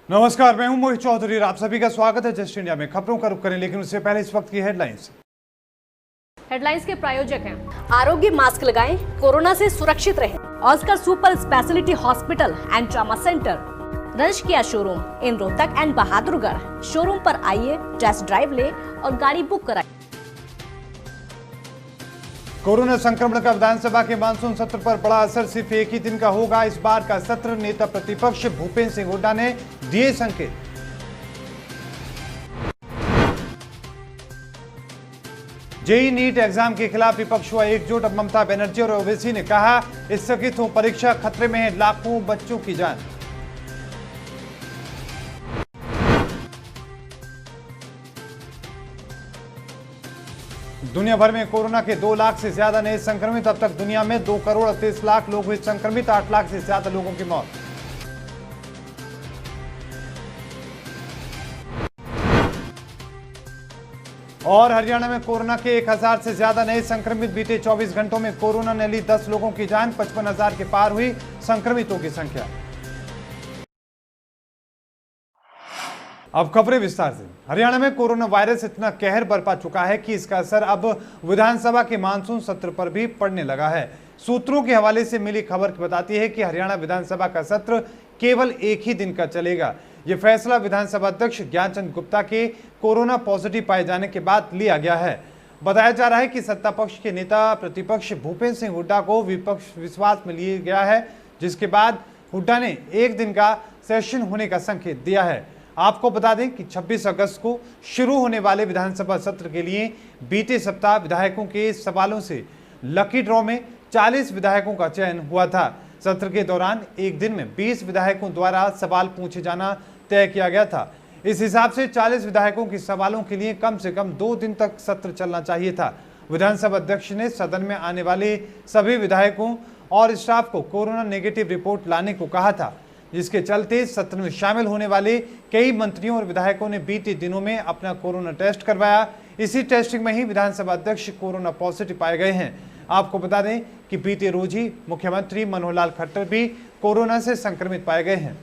नमस्कार, मैं हूं मोहित चौधरी और आप सभी का स्वागत है जस्ट इंडिया में। खबरों का रुख करें, लेकिन उससे पहले इस वक्त की हेडलाइंस। हेडलाइंस के प्रायोजक हैं आरोग्य मास्क लगाएं, कोरोना से सुरक्षित रहें। Oscar super speciality hospital and trauma centre, रंश किया showroom in Rohtak and Bahadurgarh. Showroom पर आइए, टेस्ट ड्राइव ले और गाड़ी बुक कराएं। कोरोना संक्रमण का विधानसभा के मानसून सत्र पर बड़ा असर सिर्फ एक ही दिन का होगा। इस बार का सत्र नेता प्रतिपक्ष भूपेंद्र सिंह हुड्डा ने दिए संकेत। जेईई नीट एग्जाम के खिलाफ विपक्ष हुआ एकजुट। अब ममता बनर्जी और ओवैसी ने कहा, स्थगित हो परीक्षा, खतरे में है लाखों बच्चों की जान। दुनिया भर में कोरोना के 2 लाख से ज्यादा नए संक्रमित। अब तक दुनिया में 2 करोड़ 38 लाख लोग हुए संक्रमित। 8 लाख से ज्यादा लोगों की मौत। और हरियाणा में कोरोना के 1000 से ज्यादा नए संक्रमित। बीते 24 घंटों में कोरोना ने ली 10 लोगों की जान। 55,000 के पार हुई संक्रमितों की संख्या। अब खबरें विस्तार से। हरियाणा में कोरोना वायरस इतना कहर बरपा चुका है कि इसका असर अब विधानसभा के मानसून सत्र पर भी पड़ने लगा है। सूत्रों के हवाले से मिली खबर बताती है कि हरियाणा विधानसभा का सत्र केवल एक ही दिन का चलेगा। यह फैसला विधानसभा अध्यक्ष ज्ञानचंद गुप्ता के कोरोना पॉजिटिव पाए जाने के बाद लिया गया है। बताया जा रहा है कि सत्ता पक्ष के नेता प्रतिपक्ष भूपेंद्र सिंह हुड्डा को विपक्ष विश्वास में लिया गया है, जिसके बाद हुड्डा ने एक दिन का सेशन होने का संकेत दिया है। आपको बता दें कि 26 अगस्त को शुरू होने वाले विधानसभा सत्र के लिए बीते सप्ताह विधायकों के सवालों से लकी ड्रॉ में 40 विधायकों का चयन हुआ था। सत्र के दौरान एक दिन में 20 विधायकों द्वारा सवाल पूछे जाना तय किया गया था। इस हिसाब से 40 विधायकों के सवालों के लिए कम से कम 2 दिन तक सत्र चलना चाहिए था। विधानसभा अध्यक्ष ने सदन में आने वाले सभी विधायकों और स्टाफ को कोरोना नेगेटिव रिपोर्ट लाने को कहा था, जिसके चलते सत्र में शामिल होने वाले कई मंत्रियों और विधायकों ने बीते दिनों में अपना कोरोना टेस्ट करवाया। इसी टेस्टिंग में ही विधानसभा अध्यक्ष कोरोना पॉजिटिव पाए गए हैं। आपको बता दें कि बीते रोज ही मुख्यमंत्री मनोहर लाल खट्टर भी कोरोना से संक्रमित पाए गए हैं।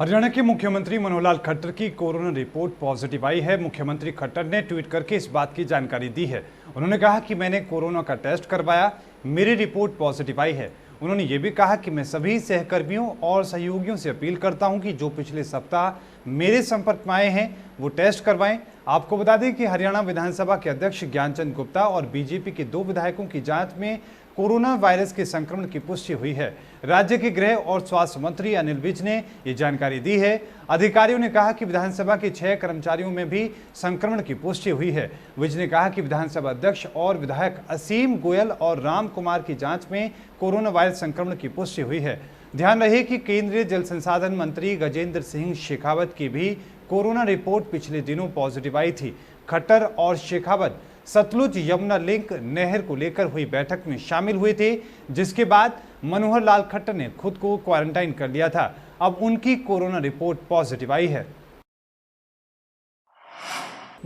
हरियाणा के मुख्यमंत्री मनोहर लाल खट्टर की कोरोना रिपोर्ट पॉजिटिव आई है। मुख्यमंत्री खट्टर ने ट्वीट करके इस बात की जानकारी दी है। उन्होंने कहा कि मैंने कोरोना का टेस्ट करवाया, मेरी रिपोर्ट पॉजिटिव आई है। उन्होंने ये भी कहा कि मैं सभी सहकर्मियों और सहयोगियों से अपील करता हूं कि जो पिछले सप्ताह मेरे संपर्क में आए हैं वो टेस्ट करवाएं। आपको बता दें कि हरियाणा विधानसभा के अध्यक्ष ज्ञानचंद गुप्ता और बीजेपी के 2 विधायकों की जांच में कोरोना वायरस के संक्रमण की पुष्टि हुई है। राज्य के गृह और स्वास्थ्य मंत्री अनिल विज ने ये जानकारी दी है। अधिकारियों ने कहा कि विधानसभा के 6 कर्मचारियों में भी संक्रमण की पुष्टि हुई है। विज ने कहा कि विधानसभा अध्यक्ष और विधायक असीम गोयल और राम कुमार की जांच में कोरोना वायरस संक्रमण की पुष्टि हुई है। ध्यान रहे कि केंद्रीय जल संसाधन मंत्री गजेंद्र सिंह शेखावत की भी कोरोना रिपोर्ट पिछले दिनों पॉजिटिव आई थी। खट्टर और शेखावत सतलुज यमुना लिंक नहर को लेकर हुई बैठक में शामिल हुए थे, जिसके बाद मनोहर लाल खट्टर ने खुद को क्वारंटाइन कर लिया था। अब उनकी कोरोना रिपोर्ट पॉजिटिव आई है।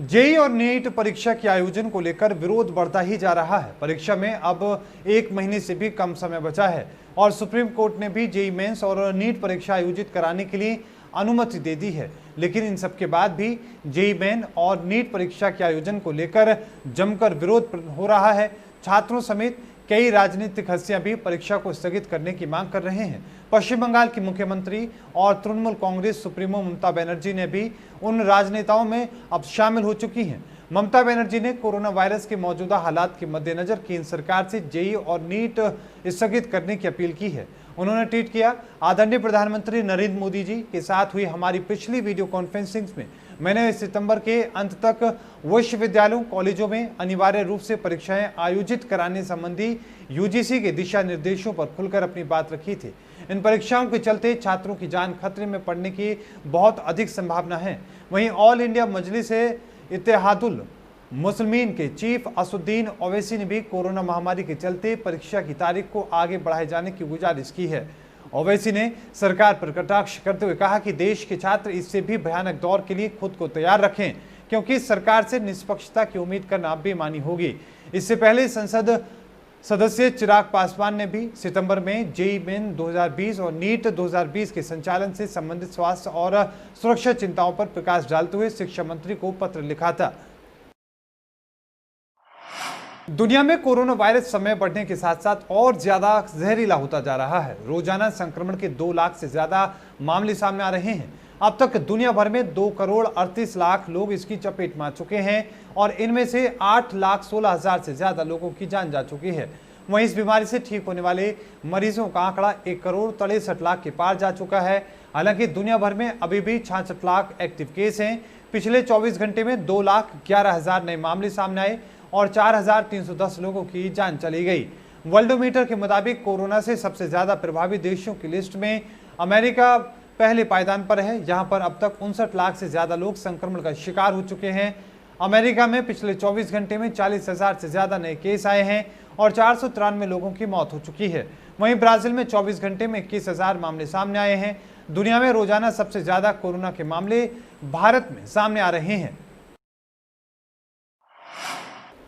जेईई और नीट परीक्षा के आयोजन को लेकर विरोध बढ़ता ही जा रहा है। परीक्षा में अब 1 महीने से भी कम समय बचा है और सुप्रीम कोर्ट ने भी जेईई मेंस और नीट परीक्षा आयोजित कराने के लिए अनुमति दे दी है। लेकिन इन सब के बाद भी जेईई मेन और नीट परीक्षा के आयोजन को लेकर जमकर विरोध हो रहा है। छात्रों समेत कई राजनीतिक हस्तियां भी परीक्षा को स्थगित करने की मांग कर रहे हैं। पश्चिम बंगाल की मुख्यमंत्री और तृणमूल कांग्रेस सुप्रीमो ममता बनर्जी ने भी उन राजनेताओं में अब शामिल हो चुकी हैं। ममता बनर्जी ने कोरोना वायरस के मौजूदा हालात के मद्देनजर केंद्र सरकार से जेईई और नीट स्थगित करने की अपील की है। उन्होंने ट्वीट किया, आदरणीय प्रधानमंत्री नरेंद्र मोदी जी के साथ हुई हमारी पिछली वीडियो कॉन्फ्रेंसिंग में मैंने सितंबर के अंत तक विश्वविद्यालयों कॉलेजों में अनिवार्य रूप से परीक्षाएं आयोजित कराने संबंधी यूजीसी के दिशा निर्देशों पर खुलकर अपनी बात रखी थी। इन परीक्षाओं के चलते छात्रों की जान खतरे में पड़ने की बहुत अधिक संभावना है। वहीं ऑल इंडिया मजलिस इत्तेहादुल मुस्लिमीन के चीफ असुद्दीन ओवैसी ने भी कोरोना महामारी के चलते परीक्षा की तारीख को आगे बढ़ाए जाने की गुजारिश की है। ओवैसी ने सरकार पर कटाक्ष करते हुए कहा कि देश के छात्र इससे भी भयानक दौर के लिए खुद को तैयार रखें, क्योंकि सरकार से निष्पक्षता की उम्मीद करना बेमानी होगी। इससे पहले संसद सदस्य चिराग पासवान ने भी सितंबर में जेईई मेन 2020 और नीट 2020 के संचालन से संबंधित स्वास्थ्य और सुरक्षा चिंताओं पर प्रकाश डालते हुए शिक्षा मंत्री को पत्र लिखा था। दुनिया में कोरोना वायरस समय बढ़ने के साथ साथ और ज्यादा जहरीला होता जा रहा है। रोजाना संक्रमण के 2 लाख से ज्यादा मामले सामने आ रहे हैं। अब तक दुनिया भर में 2 करोड़ 38 लाख लोग इसकी चपेट में आ चुके हैं और इनमें से 8 लाख 16 हजार से ज्यादा लोगों की जान जा चुकी है। वहीं इस बीमारी से ठीक होने वाले मरीजों का आंकड़ा 1 करोड़ 63 लाख के पार जा चुका है। हालांकि दुनिया भर में अभी भी 66 लाख एक्टिव केस हैं। पिछले 24 घंटे में 2 लाख 11 हजार नए मामले सामने आए और 4,310 लोगों की जान चली गई। वर्ल्डोमीटर के मुताबिक कोरोना से सबसे ज्यादा प्रभावित देशों की लिस्ट में अमेरिका पहले पायदान पर है। यहां पर अब तक 59 लाख से ज्यादा लोग संक्रमण का शिकार हो चुके हैं। अमेरिका में पिछले 24 घंटे में 40,000 से ज्यादा नए केस आए हैं और 493 लोगों की मौत हो चुकी है। वहीं ब्राजील में 24 घंटे में 21,000 मामले सामने आए हैं। दुनिया में रोजाना सबसे ज्यादा कोरोना के मामले भारत में सामने आ रहे हैं।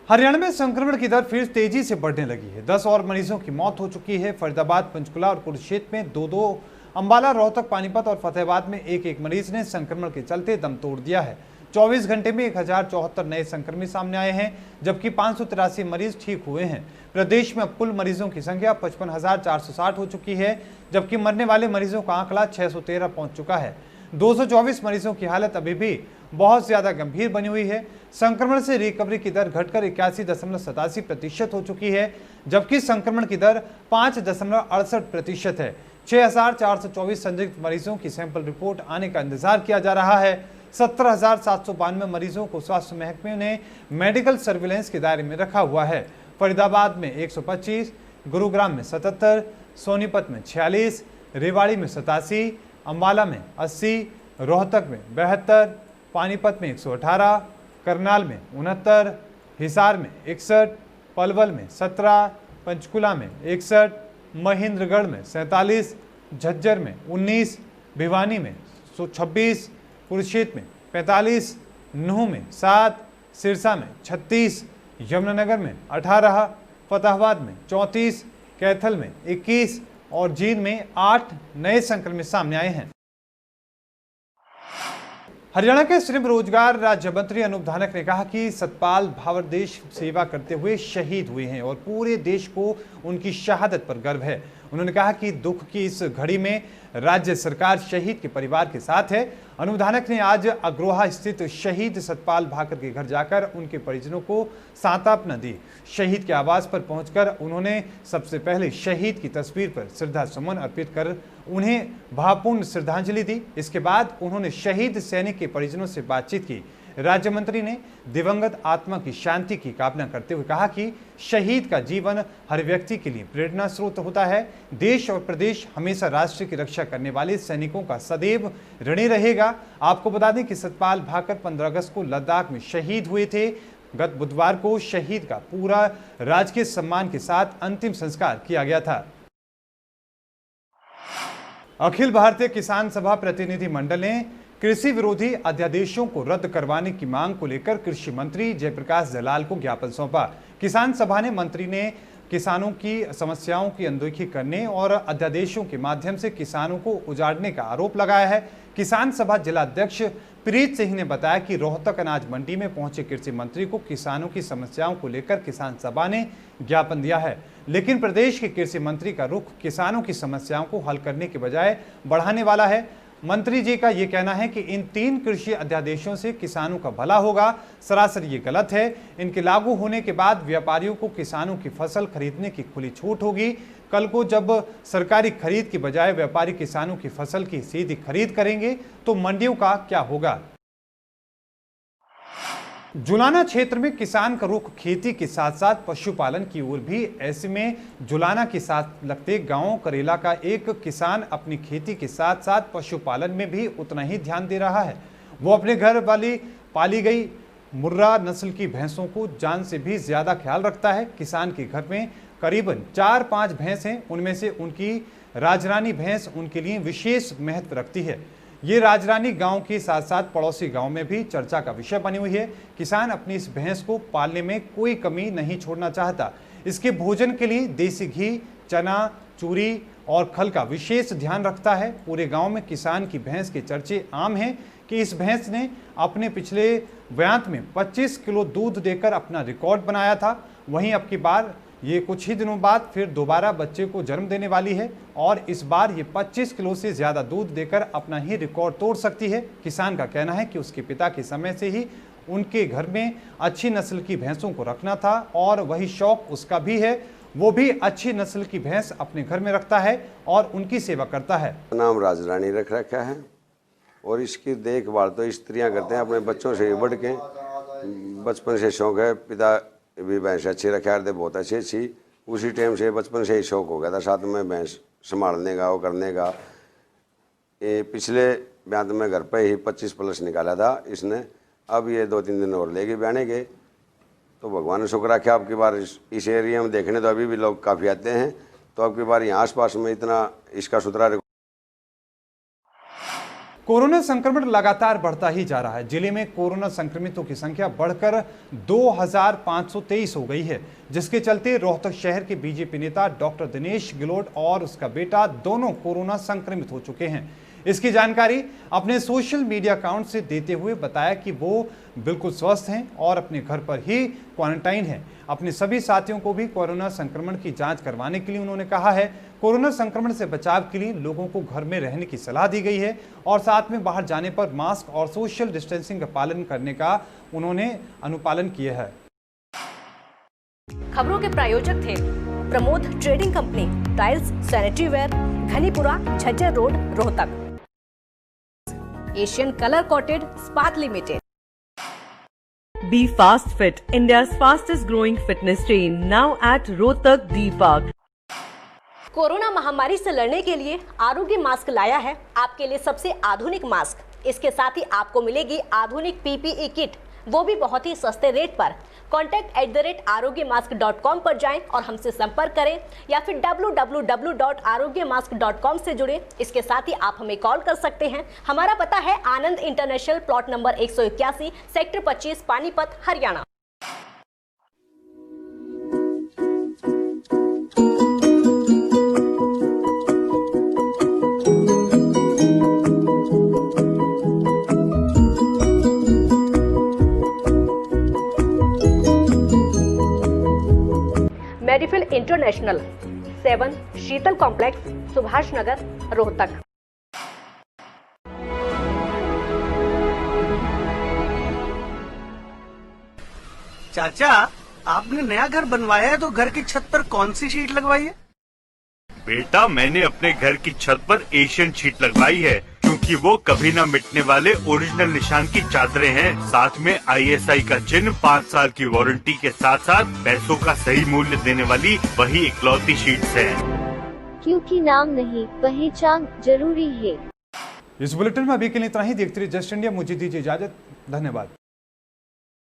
हरियाणा में संक्रमण की दर फिर तेजी से बढ़ने लगी है। 10 और मरीजों की मौत हो चुकी है। फरीदाबाद, पंचकुला और कुरुक्षेत्र में 2-2, अंबाला, रोहतक, पानीपत और फतेहाबाद में 1-1 मरीज ने संक्रमण के चलते दम तोड़ दिया है। 24 घंटे में 1074 नए संक्रमित सामने आए हैं, जबकि 583 मरीज ठीक हुए हैं। प्रदेश में अब कुल मरीजों की संख्या 55,460 हो चुकी है, जबकि मरने वाले मरीजों का आंकड़ा 613 पहुंच चुका है। 224 मरीजों की हालत अभी भी बहुत ज्यादा गंभीर बनी हुई है। संक्रमण से रिकवरी की दर घटकर 81.87% हो चुकी है, जबकि संक्रमण की दर 5.68% है। 6,424 संदिग्ध मरीजों की सैंपल रिपोर्ट आने का इंतजार किया जा रहा है। 17,792 मरीजों को स्वास्थ्य महकमे ने मेडिकल सर्विलेंस के दायरे में रखा हुआ है। फरीदाबाद में 125, गुरुग्राम में 77, सोनीपत में 46, रेवाड़ी में 87, अंबाला में 80, रोहतक में 72, पानीपत में 118, करनाल में 69, हिसार में 61, पलवल में 17, पंचकुला में 61, महेंद्रगढ़ में 47, झज्जर में 19, भिवानी में 126, कुरुक्षेत्र में 45, नूह में 7, सिरसा में 36, यमुनानगर में 18, फतेहाबाद में 34, कैथल में 21 और जींद में 8 नए संक्रमित सामने आए हैं। हरियाणा के श्रम रोजगार राज्य मंत्री अनूप धानक ने कहा कि सतपाल भावर देश सेवा करते हुए शहीद हुए हैं और पूरे देश को उनकी शहादत पर गर्व है। उन्होंने कहा कि दुख की इस घड़ी में राज्य सरकार शहीद के परिवार के साथ है। अनूप धानक ने आज अग्रोहा स्थित शहीद सतपाल भाकर के घर जाकर उनके परिजनों को सांत्वना दी। शहीद के आवास पर पहुंचकर उन्होंने सबसे पहले शहीद की तस्वीर पर श्रद्धा सुमन अर्पित कर उन्हें भावपूर्ण श्रद्धांजलि दी। इसके बाद उन्होंने शहीद सैनिक के परिजनों से बातचीत की। राज्य मंत्री ने दिवंगत आत्मा की शांति की कामना करते हुए कहा कि शहीद का जीवन हर व्यक्ति के लिए प्रेरणा स्रोत होता है। देश और प्रदेश हमेशा राष्ट्र की रक्षा करने वाले सैनिकों का सदैव ऋणी रहेगा। आपको बता दें कि सतपाल भाकर 15 अगस्त को लद्दाख में शहीद हुए थे। गत बुधवार को शहीद का पूरा राजकीय सम्मान के साथ अंतिम संस्कार किया गया था। अखिल भारतीय किसान सभा प्रतिनिधि मंडल ने कृषि विरोधी अध्यादेशों को रद्द करवाने की मांग को लेकर कृषि मंत्री जयप्रकाश दलाल को ज्ञापन सौंपा। किसान सभा ने मंत्री ने किसानों की समस्याओं की अनदेखी करने और अध्यादेशों के माध्यम से किसानों को उजाड़ने का आरोप लगाया है। किसान सभा जिला अध्यक्ष प्रीत सिंह ने बताया कि रोहतक अनाज मंडी में पहुंचे कृषि मंत्री को किसानों की समस्याओं को लेकर किसान सभा ने ज्ञापन दिया है, लेकिन प्रदेश के कृषि मंत्री का रुख किसानों की समस्याओं को हल करने के बजाय बढ़ाने वाला है। मंत्री जी का ये कहना है कि इन 3 कृषि अध्यादेशों से किसानों का भला होगा। सरासर ये गलत है। इनके लागू होने के बाद व्यापारियों को किसानों की फसल खरीदने की खुली छूट होगी। कल को जब सरकारी खरीद की बजाय व्यापारी किसानों की फसल की सीधी खरीद करेंगे तो मंडियों का क्या होगा। जुलाना क्षेत्र में किसान का रुख खेती के साथ साथ पशुपालन की ओर भी। ऐसे में जुलाना के साथ लगते गांव करेला का एक किसान अपनी खेती के साथ साथ पशुपालन में भी उतना ही ध्यान दे रहा है। वो अपने घर वाली पाली गई मुर्रा नस्ल की भैंसों को जान से भी ज्यादा ख्याल रखता है। किसान के घर में करीबन 4-5 भैंस हैं। उनमें से उनकी राजरानी भैंस उनके लिए विशेष महत्व रखती है। ये राजरानी गांव के साथ साथ पड़ोसी गांव में भी चर्चा का विषय बनी हुई है। किसान अपनी इस भैंस को पालने में कोई कमी नहीं छोड़ना चाहता। इसके भोजन के लिए देसी घी, चना, चूरी और खल का विशेष ध्यान रखता है। पूरे गांव में किसान की भैंस के चर्चे आम हैं कि इस भैंस ने अपने पिछले व्यांत में 25 किलो दूध देकर अपना रिकॉर्ड बनाया था। वहीं अब की बार ये कुछ ही दिनों बाद फिर दोबारा बच्चे को जन्म देने वाली है और इस बार ये 25 किलो से ज्यादा दूध देकर अपना ही रिकॉर्ड तोड़ सकती है। किसान का कहना है कि उसके पिता के समय से ही उनके घर में अच्छी नस्ल की भैंसों को रखना था और वही शौक उसका भी है। वो भी अच्छी नस्ल की भैंस अपने घर में रखता है और उनकी सेवा करता है। नाम राजरानी रख रखा है और इसकी देखभाल तो स्त्रियां करते हैं अपने बच्चों से बढ़ के। बचपन से शौक है, पिता भी भैंस अच्छी रखा थे, बहुत अच्छी। उसी टाइम से बचपन से ही शौक हो गया था साथ में भैंस संभालने का, वो करने का। ये पिछले ब्याह में घर पे ही 25 प्लस निकाला था इसने। अब ये 2-3 दिन और लेके बयाने के, तो भगवान ने शुक्र रखा आपकी बार इस एरिया में देखने तो अभी भी लोग काफ़ी आते हैं। तो आपकी बार यहाँ आसपास में इतना इसका सुथरा। कोरोना संक्रमण लगातार बढ़ता ही जा रहा है। जिले में कोरोना संक्रमितों की संख्या बढ़कर 2523 हो गई है, जिसके चलते रोहतक शहर के बीजेपी नेता डॉक्टर दिनेश गिलोट और उसका बेटा दोनों कोरोना संक्रमित हो चुके हैं। इसकी जानकारी अपने सोशल मीडिया अकाउंट से देते हुए बताया कि वो बिल्कुल स्वस्थ हैं और अपने घर पर ही क्वारंटाइन हैं। अपने सभी साथियों को भी कोरोना संक्रमण की जांच करवाने के लिए उन्होंने कहा है। कोरोना संक्रमण से बचाव के लिए लोगों को घर में रहने की सलाह दी गई है और साथ में बाहर जाने पर मास्क और सोशल डिस्टेंसिंग का पालन करने का उन्होंने अनुपालन किया है। खबरों के प्रायोजक थे Pramod trading company, tiles, sanitary ware, Ghanipura, Jhajjar road, Rohtak. Asian colour coated Ispat limited. Be Fast Fit, India's fastest growing fitness chain, now at Rohtak D Park. Corona महामारी से लड़ने के लिए आरोग्य मास्क लाया है आपके लिए सबसे आधुनिक मास्क। इसके साथ ही आपको मिलेगी आधुनिक पीपीई किट, वो भी बहुत ही सस्ते रेट पर। contact@arogyamask.com पर जाएं और हमसे संपर्क करें या फिर www.arogyamask.com से जुड़े। इसके साथ ही आप हमें कॉल कर सकते हैं। हमारा पता है Anand international, plot number 181, sector 25, Panipat, Haryana. Medifill international, 7 Sheetal complex, Subhash Nagar, Rohtak. चाचा, आपने नया घर बनवाया है तो घर की छत पर कौन सी शीट लगवाई है? बेटा, मैंने अपने घर की छत पर एशियन शीट लगवाई है क्योंकि वो कभी न मिटने वाले ओरिजिनल निशान की चादरें हैं। साथ में ISI का चिन्ह, 5 साल की वारंटी के साथ साथ पैसों का सही मूल्य देने वाली वही इकलौती शीट्स है। क्योंकि नाम नहीं, पहचान जरूरी है। इस बुलेटिन में अभी के लिए इतना ही। देखते रहिए जस्ट इंडिया। मुझे दीजिए इजाजत। धन्यवाद।